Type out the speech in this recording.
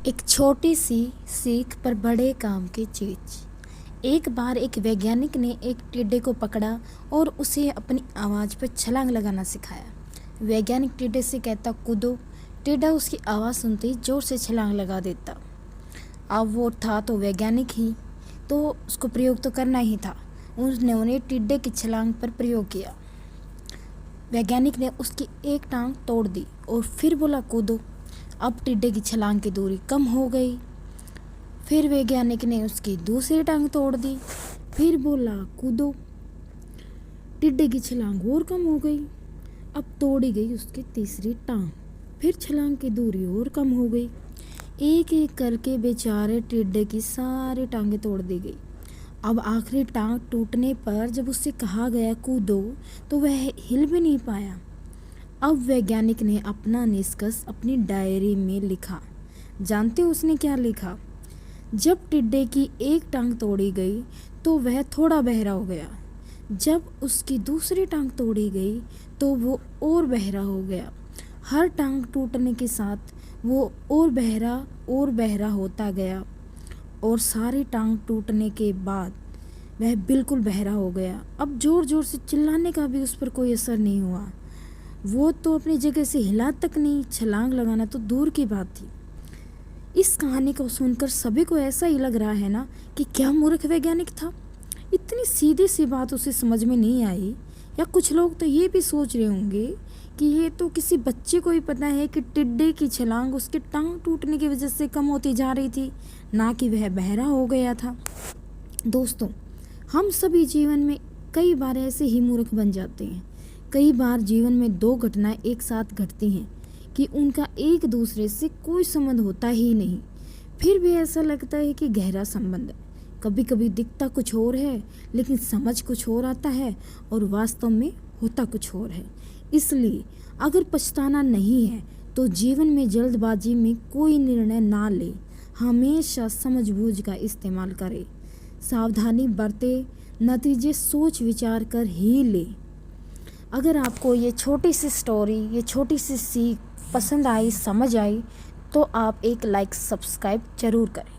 एक छोटी सी सीख पर बड़े काम की चीज। एक बार एक वैज्ञानिक ने एक टिड्डे को पकड़ा और उसे अपनी आवाज़ पर छलांग लगाना सिखाया। वैज्ञानिक टिड्डे से कहता, कूदो। टिड्डा उसकी आवाज़ सुनते ही जोर से छलांग लगा देता। अब वो था तो वैज्ञानिक ही, तो उसको प्रयोग तो करना ही था। उन्होंने टिड्डे की छलांग पर प्रयोग किया। वैज्ञानिक ने उसकी एक टांग तोड़ दी और फिर बोला, कूदो। अब टिड्डे की छलांग की दूरी कम हो गई। फिर वैज्ञानिक ने उसकी दूसरी टांग तोड़ दी, फिर बोला, कूदो। टिड्डे की छलांग और कम हो गई। अब तोड़ी गई उसकी तीसरी टांग, फिर छलांग की दूरी और कम हो गई। एक एक करके बेचारे टिड्डे की सारी टांगें तोड़ दी गई। अब आखिरी टांग टूटने पर जब उससे कहा गया कूदो, तो वह हिल भी नहीं पाया। अब वैज्ञानिक ने अपना निष्कर्ष अपनी डायरी में लिखा। जानते हो उसने क्या लिखा? जब टिड्डे की एक टांग तोड़ी गई तो वह थोड़ा बहरा हो गया। जब उसकी दूसरी टांग तोड़ी गई तो वो और बहरा हो गया। हर टांग टूटने के साथ वो और बहरा होता गया और सारी टांग टूटने के बाद वह बिल्कुल बहरा हो गया। अब जोर जोर से चिल्लाने का भी उस पर कोई असर नहीं हुआ। वो तो अपनी जगह से हिला तक नहीं, छलांग लगाना तो दूर की बात थी। इस कहानी को सुनकर सभी को ऐसा ही लग रहा है ना कि क्या मूर्ख वैज्ञानिक था। इतनी सीधी सी बात उसे समझ में नहीं आई। या कुछ लोग तो ये भी सोच रहे होंगे कि ये तो किसी बच्चे को ही पता है कि टिड्डे की छलांग उसके टांग टूटने की वजह से कम होती जा रही थी, ना कि वह बहरा हो गया था। दोस्तों, हम सभी जीवन में कई बार ऐसे ही मूर्ख बन जाते हैं। कई बार जीवन में दो घटनाएं एक साथ घटती हैं कि उनका एक दूसरे से कोई संबंध होता ही नहीं, फिर भी ऐसा लगता है कि गहरा संबंध है। कभी कभी दिखता कुछ और है लेकिन समझ कुछ और आता है और वास्तव में होता कुछ और है। इसलिए अगर पछताना नहीं है तो जीवन में जल्दबाजी में कोई निर्णय ना ले, हमेशा समझबूझ का इस्तेमाल करें, सावधानी बरते, नतीजे सोच विचार कर ही ले। अगर आपको ये छोटी सी स्टोरी, ये छोटी सी सीख पसंद आई, समझ आई, तो आप एक लाइक सब्सक्राइब जरूर करें।